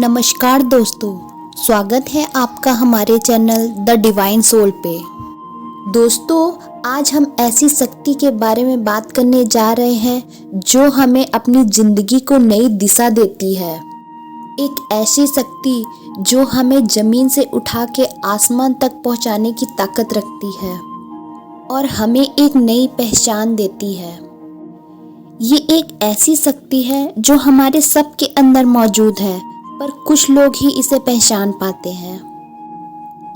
नमस्कार दोस्तों, स्वागत है आपका हमारे चैनल द डिवाइन सोल पे। दोस्तों, आज हम ऐसी शक्ति के बारे में बात करने जा रहे हैं जो हमें अपनी ज़िंदगी को नई दिशा देती है। एक ऐसी शक्ति जो हमें ज़मीन से उठा के आसमान तक पहुंचाने की ताकत रखती है और हमें एक नई पहचान देती है। ये एक ऐसी शक्ति है जो हमारे सबके अंदर मौजूद है, पर कुछ लोग ही इसे पहचान पाते हैं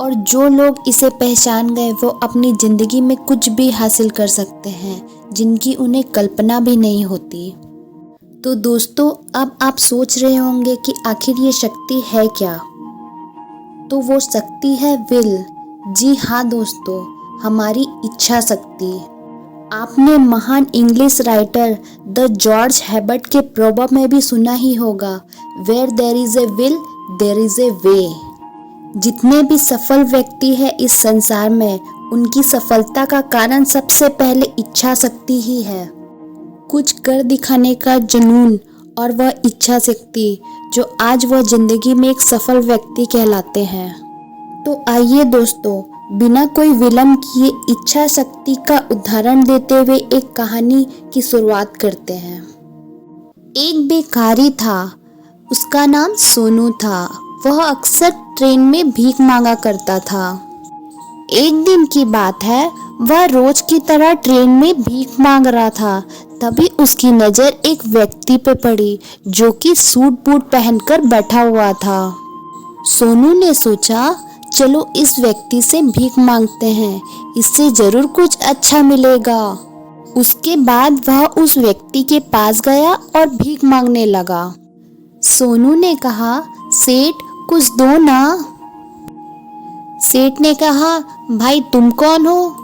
और जो लोग इसे पहचान गए वो अपनी ज़िंदगी में कुछ भी हासिल कर सकते हैं जिनकी उन्हें कल्पना भी नहीं होती। तो दोस्तों, अब आप सोच रहे होंगे कि आखिर ये शक्ति है क्या? तो वो शक्ति है विल। जी हाँ दोस्तों, हमारी इच्छा शक्ति। आपने महान English writer the George Herbert के प्रोवर्ब में भी सुना ही होगा, where there is a will there is a way. जितने भी सफल व्यक्ति हैं इस संसार में, उनकी सफलता का कारण सबसे पहले इच्छा शक्ति ही है। कुछ कर दिखाने का जुनून और वह इच्छा शक्ति जो आज वह जिंदगी में एक सफल व्यक्ति कहलाते हैं। तो आइए दोस्तों, बिना कोई विलंब किए इच्छा शक्ति का उदाहरण देते हुए एक कहानी की शुरुआत करते हैं। एक भिखारी था, उसका नाम सोनू था। वह अक्सर ट्रेन में भीख मांगा करता था। एक दिन की बात है, वह रोज की तरह ट्रेन में भीख मांग रहा था। तभी उसकी नज़र एक व्यक्ति पे पड़ी जो कि सूट बूट पहनकर बैठा हुआ था। सोनू ने सोचा, चलो इस व्यक्ति से भीख मांगते हैं, इससे जरूर कुछ अच्छा मिलेगा। उसके बाद वह उस व्यक्ति के पास गया और भीख मांगने लगा। सोनू ने कहा, सेठ कुछ दो ना। सेठ ने कहा, भाई तुम कौन हो?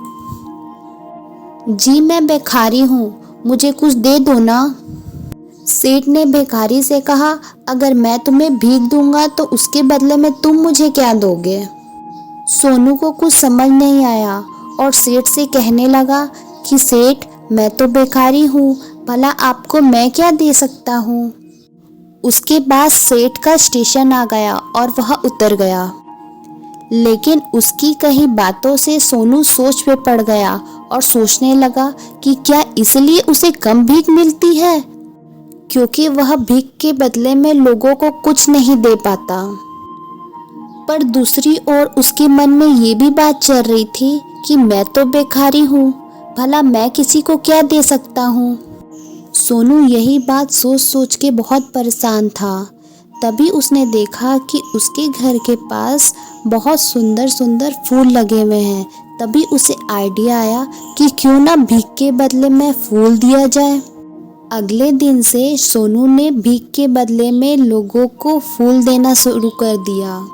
जी मैं भिखारी हूँ, मुझे कुछ दे दो ना। सेठ ने भिखारी से कहा, अगर मैं तुम्हें भीख दूंगा तो उसके बदले में तुम मुझे क्या दोगे? सोनू को कुछ समझ नहीं आया और सेठ से कहने लगा कि सेठ मैं तो भिखारी हूँ, भला आपको मैं क्या दे सकता हूँ। उसके बाद सेठ का स्टेशन आ गया और वह उतर गया, लेकिन उसकी कई बातों से सोनू सोच में पड़ गया और सोचने लगा कि क्या इसलिए उसे कम भीख मिलती है, क्योंकि वह भीख के बदले में लोगों को कुछ नहीं दे पाता। पर दूसरी ओर उसके मन में ये भी बात चल रही थी कि मैं तो भिखारी हूँ, भला मैं किसी को क्या दे सकता हूँ। सोनू यही बात सोच सोच के बहुत परेशान था। तभी उसने देखा कि उसके घर के पास बहुत सुंदर सुंदर फूल लगे हुए हैं। तभी उसे आइडिया आया कि क्यों ना भीख के बदले में फूल दिया जाए। अगले दिन से सोनू ने भीख के बदले में लोगों को फूल देना शुरू कर दिया,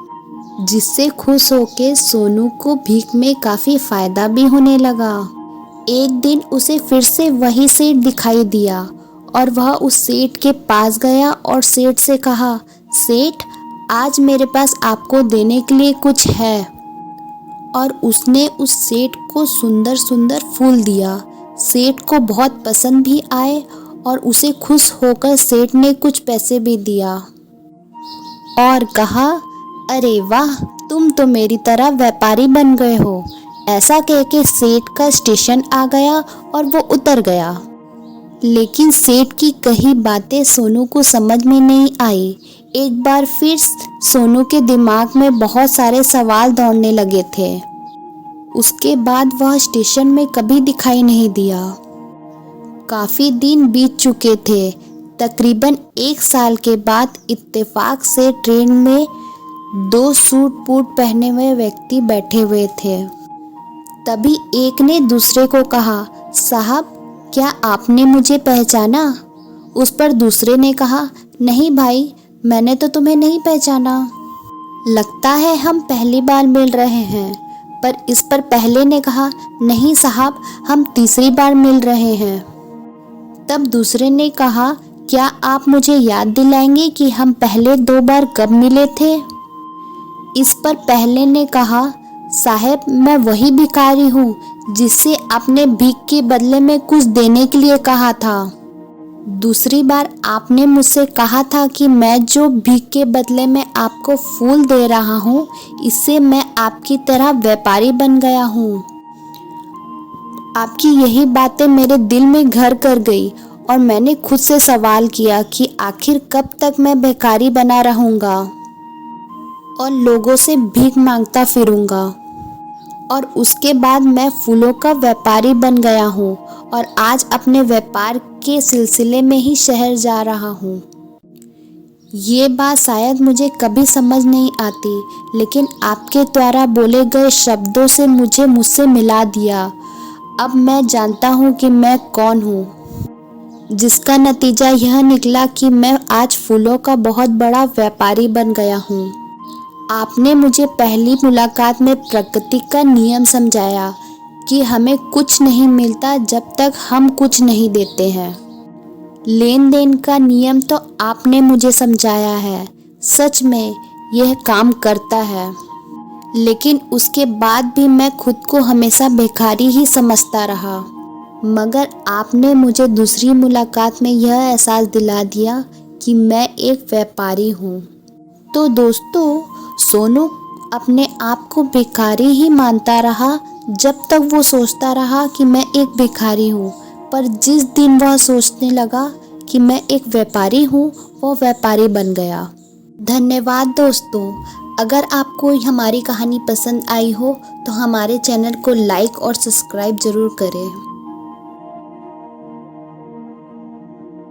जिससे खुश होकर सोनू को भीख में काफ़ी फ़ायदा भी होने लगा। एक दिन उसे फिर से वही सेठ दिखाई दिया और वह उस सेठ के पास गया और सेठ से कहा, सेठ आज मेरे पास आपको देने के लिए कुछ है। और उसने उस सेठ को सुंदर सुंदर फूल दिया। सेठ को बहुत पसंद भी आए और उसे खुश होकर सेठ ने कुछ पैसे भी दिया और कहा, अरे वाह, तुम तो मेरी तरह व्यापारी बन गए हो। ऐसा कह के सेठ का स्टेशन आ गया और वो उतर गया। लेकिन सेठ की कही बातें सोनू को समझ में नहीं आई। एक बार फिर सोनू के दिमाग में बहुत सारे सवाल दौड़ने लगे थे। उसके बाद वह स्टेशन में कभी दिखाई नहीं दिया। काफ़ी दिन बीत चुके थे। तकरीबन 1 साल के बाद इत्तेफाक से ट्रेन में 2 सूट बूट पहने हुए व्यक्ति बैठे हुए थे। तभी एक ने दूसरे को कहा, साहब क्या आपने मुझे पहचाना? उस पर दूसरे ने कहा, नहीं भाई, मैंने तो तुम्हें नहीं पहचाना। लगता है हम पहली बार मिल रहे हैं। पर इस पर पहले ने कहा, नहीं साहब, हम तीसरी बार मिल रहे हैं। तब दूसरे ने कहा, क्या आप मुझे याद दिलाएंगे कि हम पहले 2 बार कब मिले थे? इस पर पहले ने कहा, साहब मैं वही भिखारी हूँ जिससे आपने भीख के बदले में कुछ देने के लिए कहा था। दूसरी बार आपने मुझसे कहा था कि मैं जो भीख के बदले में आपको फूल दे रहा हूँ, इससे मैं आपकी तरह व्यापारी बन गया हूँ। आपकी यही बातें मेरे दिल में घर कर गई और मैंने खुद से सवाल किया कि आखिर कब तक मैं भिखारी बना रहूँगा और लोगों से भीख मांगता फिरूँगा। और उसके बाद मैं फूलों का व्यापारी बन गया हूँ और आज अपने व्यापार के सिलसिले में ही शहर जा रहा हूँ। ये बात शायद मुझे कभी समझ नहीं आती, लेकिन आपके द्वारा बोले गए शब्दों से मुझे मुझसे मिला दिया। अब मैं जानता हूँ कि मैं कौन हूँ, जिसका नतीजा यह निकला कि मैं आज फूलों का बहुत बड़ा व्यापारी बन गया हूँ। आपने मुझे पहली मुलाकात में प्रकृति का नियम समझाया कि हमें कुछ नहीं मिलता जब तक हम कुछ नहीं देते हैं। लेन देन का नियम तो आपने मुझे समझाया है, सच में यह काम करता है। लेकिन उसके बाद भी मैं खुद को हमेशा भिखारी ही समझता रहा। मगर आपने मुझे दूसरी मुलाकात में यह एहसास दिला दिया कि मैं एक व्यापारी हूँ। तो दोस्तों, सोनू अपने आप को भिखारी ही मानता रहा जब तक वो सोचता रहा कि मैं एक भिखारी हूँ। पर जिस दिन वह सोचने लगा कि मैं एक व्यापारी हूँ, वो व्यापारी बन गया। धन्यवाद दोस्तों। अगर आपको हमारी कहानी पसंद आई हो तो हमारे चैनल को लाइक और सब्सक्राइब ज़रूर करें।